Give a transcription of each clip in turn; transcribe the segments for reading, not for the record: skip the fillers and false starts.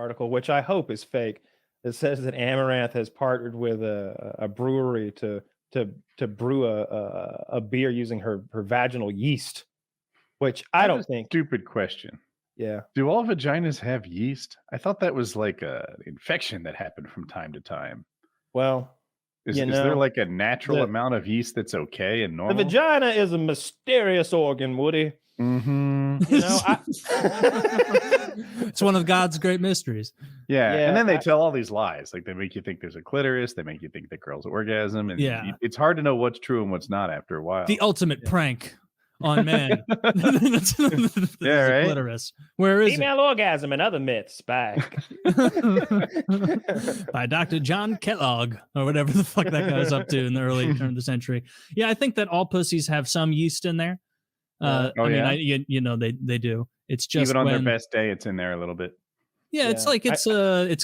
article, which I hope is fake. It says that Amouranth has partnered with a brewery to brew a beer using her vaginal yeast, which I don't think. Stupid question. Yeah. Do all vaginas have yeast? I thought that was like an infection that happened from time to time. Well, is there like a natural amount of yeast that's okay and normal? The vagina is a mysterious organ, Woody. Mm-hmm. You know, it's one of God's great mysteries. Yeah, and then they tell all these lies. Like they make you think there's a clitoris. They make you think the girl's orgasm. And it's hard to know what's true and what's not after a while. The ultimate prank on men. Yeah, right? Clitoris. Where is Female orgasm and other myths by Dr. John Kellogg or whatever the fuck that guy's up to in the early turn of the century. Yeah, I think that all pussies have some yeast in there. I mean, you know, they do. It's just even on their best day, it's in there a little bit. Yeah, it's like it's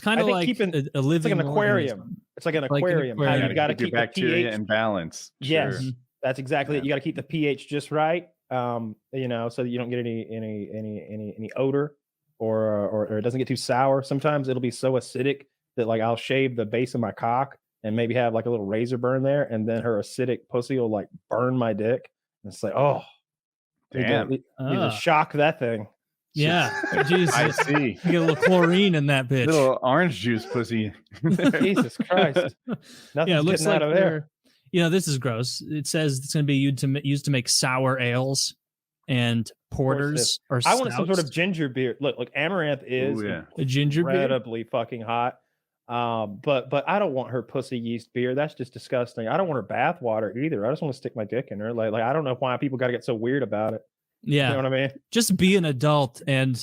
kind of like a living. It's like an aquarium. Organism. It's like an aquarium. You got to keep your bacteria in balance. Yes, that's exactly it. You got to keep the pH just right. You know, so that you don't get any odor or it doesn't get too sour. Sometimes it'll be so acidic that like I'll shave the base of my cock and maybe have like a little razor burn there, and then her acidic pussy will like burn my dick. And it's like, oh, damn! You just shock that thing. Yeah, Jesus. I see. You get a little chlorine in that bitch. Little orange juice pussy. Jesus Christ! Nothing's getting out of there. You know, this is gross. It says it's going to be used to make sour ales and porters or I want some sort of ginger beer. Look, Amouranth is a ginger beer, incredibly fucking hot. But I don't want her pussy yeast beer. That's just disgusting. I don't want her bath water either. I just want to stick my dick in her. Like I don't know why people got to get so weird about it. Yeah, you know what I mean? Just be an adult and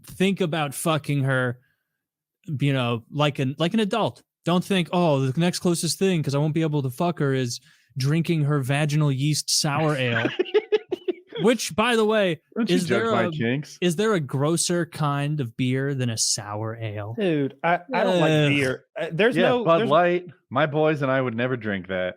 think about fucking her. You know, like an adult. Don't think, oh, the next closest thing, because I won't be able to fuck her, is drinking her vaginal yeast sour ale. Which, by the way, is there a grosser kind of beer than a sour ale? Dude, I don't like beer. There's Bud Light. My boys and I would never drink that.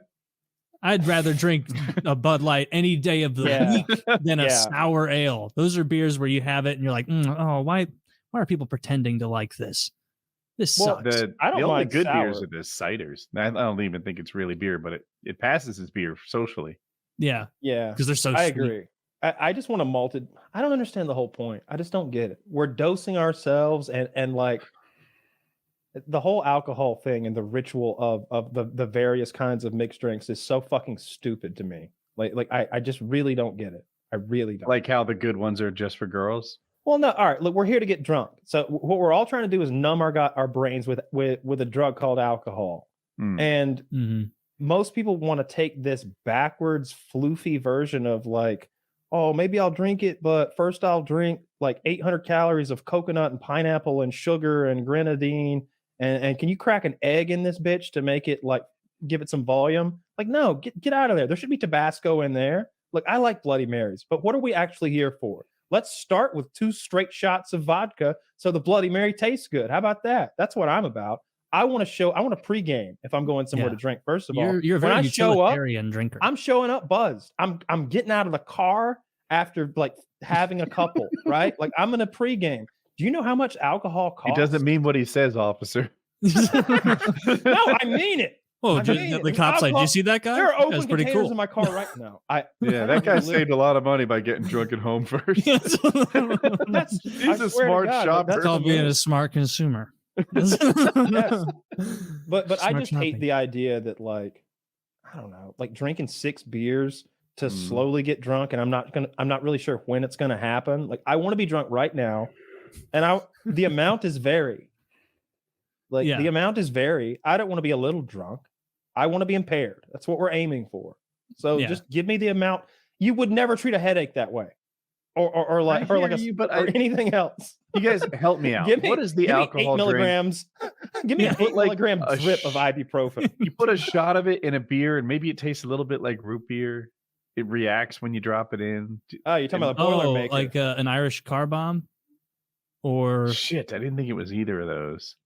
I'd rather drink a Bud Light any day of the week than a sour ale. Those are beers where you have it and you're like, why are people pretending to like this? This sucks. The only good beers are the ciders. I don't even think it's really beer, but it passes as beer socially. Yeah. Because they're so I agree. I just want a malted. I don't understand the whole point. I just don't get it. We're dosing ourselves and like the whole alcohol thing and the ritual of the various kinds of mixed drinks is so fucking stupid to me. Like I just really don't get it. I really don't. Like how the good ones are just for girls. Well, no. All right. Look, we're here to get drunk. So what we're all trying to do is numb our brains with a drug called alcohol. And most people want to take this backwards, floofy version of like, oh, maybe I'll drink it, but first I'll drink like 800 calories of coconut and pineapple and sugar and grenadine. And can you crack an egg in this bitch to make it like give it some volume? Like, no, get out of there. There should be Tabasco in there. Look, I like Bloody Marys, but what are we actually here for? Let's start with 2 straight shots of vodka so the Bloody Mary tastes good. How about that? That's what I'm about. I want to pregame if I'm going somewhere to drink. First of all, you're a very utilitarian drinker. I'm showing up buzzed. I'm getting out of the car after like having a couple, right? Like I'm in a pregame. Do you know how much alcohol costs? He doesn't mean what he says, officer. No, I mean it. Oh, the cop's like, do you see that guy? There are open containers in my car right now. That guy saved a lot of money by getting drunk at home first. He's a smart shopper. That's all being a smart consumer. Yes. But I just hate the idea that like, I don't know, like drinking 6 beers to slowly get drunk, and I'm not really sure when it's gonna happen. Like I want to be drunk right now, and the amount is vary. The amount is vary. I don't want to be a little drunk. I want to be impaired. That's what we're aiming for. So just give me the amount. You would never treat a headache that way, or anything else. You guys help me out. What is the alcohol 8 milligrams? Give me an 8 milligram drip of ibuprofen. You put a shot of it in a beer, and maybe it tastes a little bit like root beer. It reacts when you drop it in. Oh, you're talking about a boilermaker, like an Irish car bomb, or shit. I didn't think it was either of those.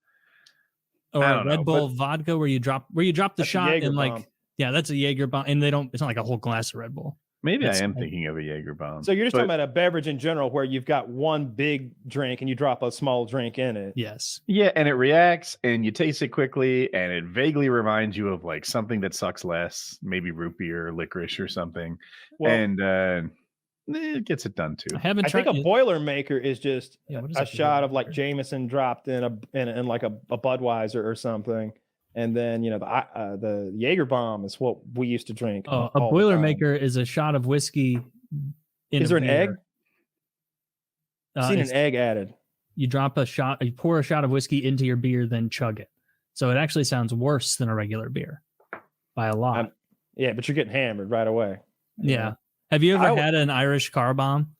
Or a Red Bull vodka where you drop the shot and like, that's a Jaeger bomb, and it's not like a whole glass of Red Bull. Maybe I am thinking of a Jaeger bomb. So you're just talking about a beverage in general where you've got one big drink and you drop a small drink in it. Yes. Yeah, and it reacts and you taste it quickly and it vaguely reminds you of like something that sucks less, maybe root beer or licorice or something. Well, and it gets it done too. I think a boilermaker is just a shot of like Jameson dropped in like a Budweiser or something. And then, you know, the Jaeger bomb is what we used to drink. Oh, a boilermaker is a shot of whiskey. Is there an egg? I've seen an egg added. You drop a shot, you pour a shot of whiskey into your beer, then chug it. So it actually sounds worse than a regular beer by a lot. Yeah, but you're getting hammered right away. Yeah. Have you ever had an Irish car bomb?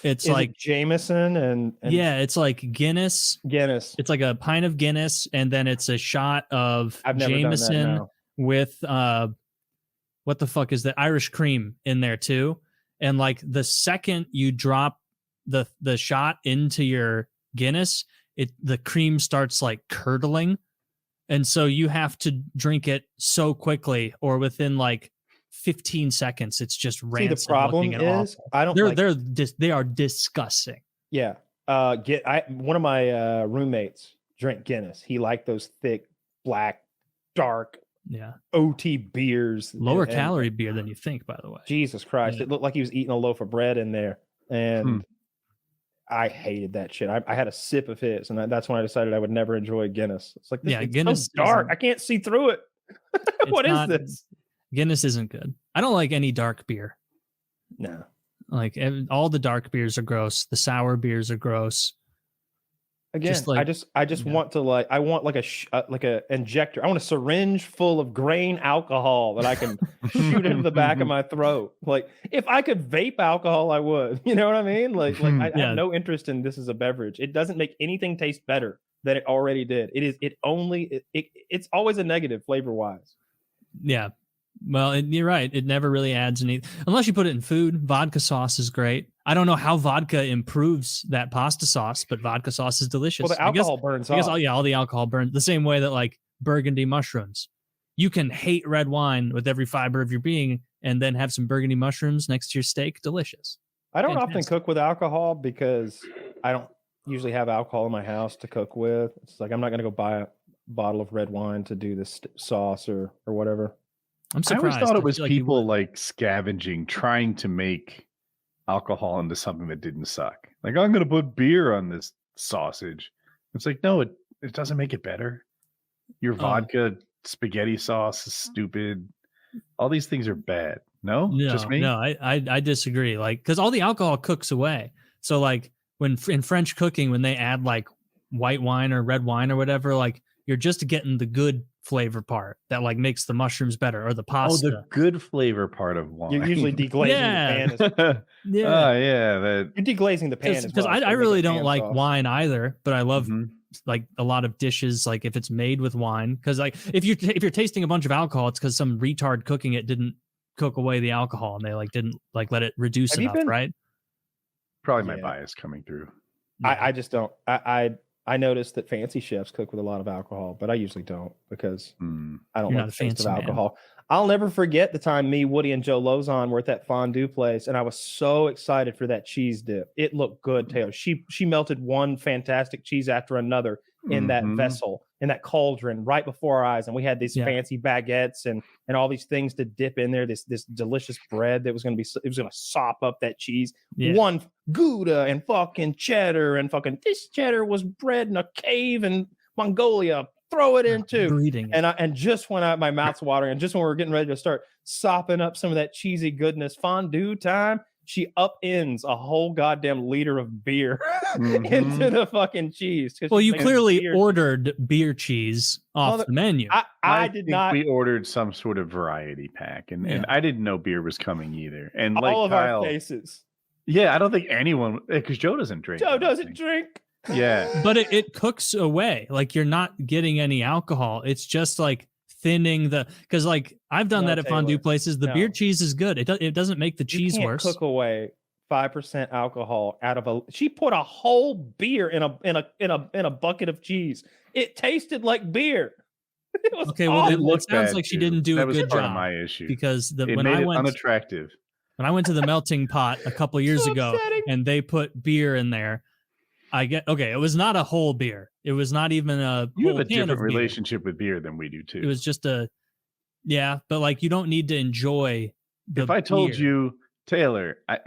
It's like Jameson and yeah, it's like Guinness. It's like a pint of Guinness, and then it's a shot of Jameson with what the fuck is that? Irish cream in there too. And like the second you drop the shot into your Guinness, the cream starts like curdling, and so you have to drink it so quickly, or within like 15 seconds, it's just rancid. See, the problem is they are disgusting. Yeah. One of my roommates drank Guinness. He liked those thick, black, dark, OT beers. Lower calorie beer than you think, by the way. Jesus Christ. Yeah. It looked like he was eating a loaf of bread in there. And I hated that shit. I had a sip of his, and that's when I decided I would never enjoy Guinness. It's like, Guinness so dark. I can't see through it. What is this? Guinness isn't good. I don't like any dark beer. No. Like all the dark beers are gross. The sour beers are gross. Again, I just want to I want like a injector. I want a syringe full of grain alcohol that I can shoot into the back of my throat. Like if I could vape alcohol, I would. You know what I mean? Like I have no interest in this as a beverage. It doesn't make anything taste better than it already did. It's always a negative flavor wise. Yeah. Well, you're right. It never really adds any, unless you put it in food. Vodka sauce is great. I don't know how vodka improves that pasta sauce, but vodka sauce is delicious. Well, the alcohol burns off. All the alcohol burns the same way that like burgundy mushrooms. You can hate red wine with every fiber of your being, and then have some burgundy mushrooms next to your steak. Delicious. I don't often cook with alcohol because I don't usually have alcohol in my house to cook with. It's like I'm not going to go buy a bottle of red wine to do this sauce or whatever. I'm surprised. I always thought it was people like scavenging, trying to make alcohol into something that didn't suck. Like, I'm going to put beer on this sausage. It's like, no, it doesn't make it better. Your vodka spaghetti sauce is stupid. All these things are bad. No, just me? No, I disagree. Like, because all the alcohol cooks away. So like when in French cooking, when they add like white wine or red wine or whatever, like you're just getting the good flavor part that like makes the mushrooms better, or the pasta. Oh, the good flavor part of wine. You're usually deglazing the pan. You're deglazing the pan because I really don't like wine either, but I love like a lot of dishes, like if it's made with wine, because like if you're tasting a bunch of alcohol, it's because some retard cooking it didn't cook away the alcohol, and they like didn't like let it reduce enough, right? Probably my bias coming through. I just don't. I noticed that fancy chefs cook with a lot of alcohol, but I usually don't because I don't like the taste of alcohol. I'll never forget the time me, Woody, and Joe Lozon were at that fondue place, and I was so excited for that cheese dip. It looked good, Taylor. She melted one fantastic cheese after another in that vessel, in that cauldron, right before our eyes, and we had these fancy baguettes and all these things to dip in there. This delicious bread that was going to sop up that cheese. One Gouda and fucking cheddar, and fucking this cheddar was bred in a cave in Mongolia. Throw it into breeding. And just when my mouth's watering, and just when we were getting ready to start sopping up some of that cheesy goodness, fondue time, she upends a whole goddamn liter of beer into the fucking cheese. Well, you clearly ordered beer cheese off the menu. I did not. We ordered some sort of variety pack, and I didn't know beer was coming either. And all like of Kyle, our faces. Yeah, I don't think anyone, because Joe doesn't drink. Joe doesn't drink. Yeah. But it cooks away. Like you're not getting any alcohol. It's just like thinning because like I've done that at fondue places. The beer cheese is good. It doesn't make the cheese worse. Cook away 5% alcohol out of she put a whole beer in a bucket of cheese. It tasted like beer. It was okay, well, it sounds like she didn't do a good job. Of my issue because when I went unattractive. When I went to the melting pot a couple years ago upsetting. and they put beer in there, it was not a whole beer. It was not even a You whole have a can different of beer. relationship with beer than we do too. It was just but like you don't need to enjoy the If I told beer. you, Taylor, I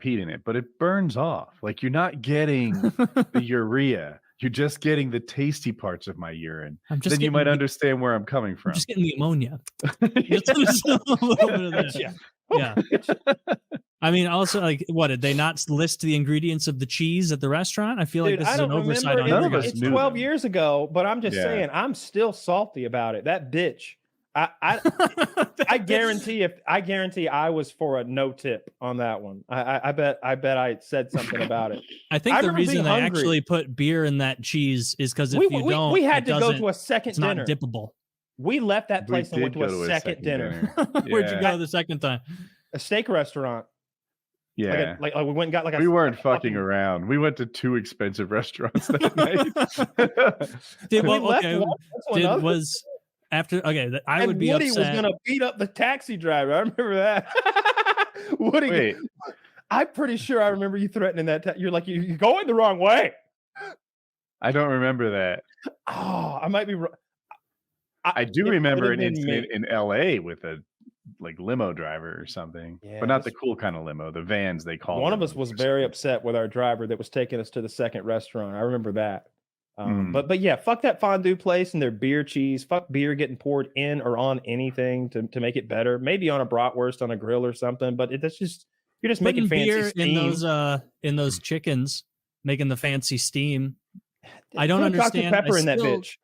peed in it, but it burns off. Like you're not getting the urea. You're just getting the tasty parts of my urine. Then you might understand where I'm coming from. I'm just getting the ammonia. Just a little bit of that. Yeah. I mean, also, like, what did they not list the ingredients of the cheese at the restaurant? I feel like this is an oversight on None your of us guys' It's knew 12 them. years ago, but I'm just saying, I'm still salty about it. That bitch. I guarantee I was for a no tip on that one. I bet I said something about it. I think the remember reason being they hungry. actually put beer in that cheese is because if you don't, we had it to go to a doesn't- second it's dinner. not dippable. We left that place and went did to go a second dinner. Where'd you Yeah. go the second time? A steak restaurant. Yeah. Like we went and got like a. We weren't like a fucking around. We went to 2 expensive restaurants that night. Did, We well, left okay, one, that's one other. was after I And would be Woody upset. was gonna beat up the taxi driver. I remember that. Woody, Wait, I'm pretty sure I remember you threatening that. You're like, you're going the wrong way. I don't remember that. Oh, I might be wrong. I do It remember could've an been incident me. in LA with a limo driver or something, Yeah, but not this- the cool kind of limo, the vans they call One them. of us was very upset with our driver that was taking us to the second restaurant. I remember that. But yeah, fuck that fondue place and their beer cheese. Fuck beer getting poured in or on anything to make it better. Maybe on a bratwurst on a grill or something. But that's just you're just making Putting fancy beer steam. in those chickens, making the fancy steam. I don't Put a understand. Dr. Pepper in that bitch.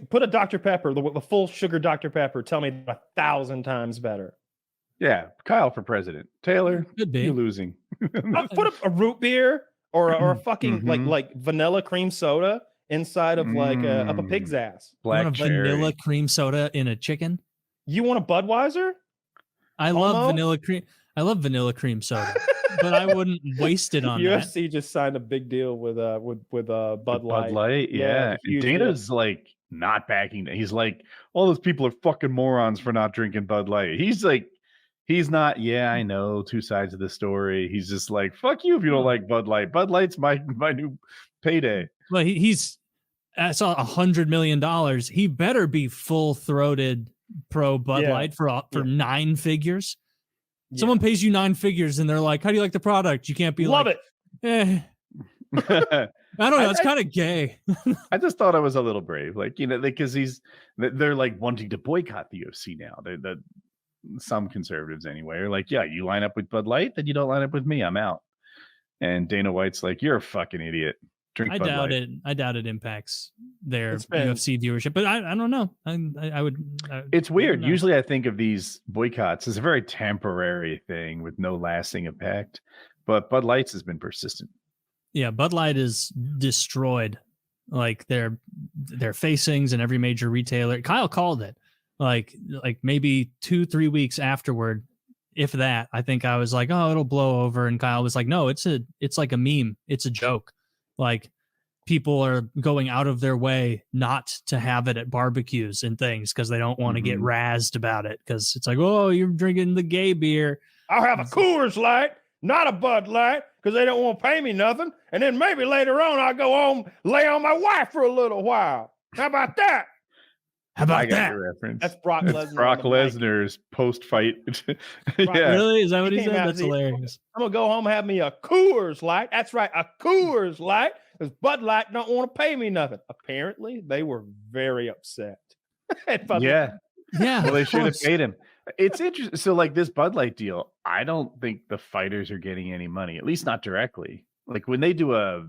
Put a Dr. Pepper, the full sugar Dr. Pepper. Tell me 1,000 times better. Yeah, Kyle for president. Taylor, Could be. you're losing. Put a root beer or a fucking like vanilla cream soda inside of like up a pig's ass. Black you want a cherry. vanilla cream soda in a chicken? You want a Budweiser? I love vanilla cream. I love vanilla cream soda, but I wouldn't waste it on that. UFC just signed a big deal with Bud Light. Bud Light, yeah. And huge Dana's like not backing down. He's like, all those people are fucking morons for not drinking Bud Light. He's like, he's not, yeah, I know, 2 sides of the story. He's just like, fuck you if you don't like Bud Light. Bud Light's my new payday. Well, he's I saw $100 million. He better be full-throated pro Bud Light for 9 figures. Yeah. Someone pays you 9 figures and they're like, how do you like the product? You can't be Love like, it. I don't know. It's kind of gay. I just thought it was a little brave. Like, because they're like wanting to boycott the UFC now. They're some conservatives anyway are like, yeah, you line up with Bud Light, then you don't line up with me. I'm out. And Dana White's like, you're a fucking idiot. Drink Bud Light. I doubt it impacts their UFC viewership, but I don't know. I would. It's weird. Usually I think of these boycotts as a very temporary thing with no lasting effect, but Bud Light's has been persistent. Yeah, Bud Light is destroyed. Like their facings in every major retailer. Kyle called it. Like maybe 2-3 weeks afterward, if that. I think I was like, oh, it'll blow over, and Kyle was like, no, it's like a meme. It's a joke. Like people are going out of their way not to have it at barbecues and things because they don't want to get razzed about it because it's like, oh, you're drinking the gay beer. I'll have a Coors Light, not a Bud Light, because they don't want to pay me nothing. And then maybe later on I'll go home, lay on my wife for a little while. How about that? How about I got that? your reference. That's Brock Lesnar. Brock Lesnar's post-fight. Yeah. Really? Is that what he said? came out That's and he- hilarious. I'm going to go home and have me a Coors Light. That's right, a Coors Light, because Bud Light don't want to pay me nothing. Apparently, they were very upset. Yeah. Yeah. Well, they of should have course. paid him. It's interesting. So, like this Bud Light deal, I don't think the fighters are getting any money, at least not directly. Like when they do a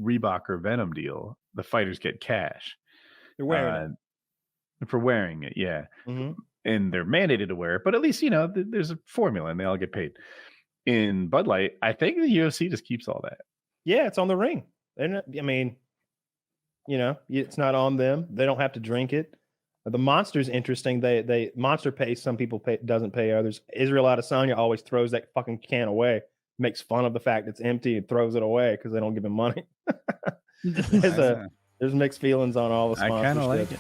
Reebok or Venom deal, the fighters get cash. They're wearing for wearing it, yeah. Mhm. And they're mandated to wear it, but at least, there's a formula and they all get paid. In Bud Light, I think the UFC just keeps all that. Yeah, it's on the ring. They're not, I mean, it's not on them. They don't have to drink it. The Monster's interesting. They Monster pays some people, doesn't pay others. Israel Adesanya always throws that fucking can away, makes fun of the fact it's empty and throws it away because they don't give him money. There's mixed feelings on all the I sponsorships. kind of like it.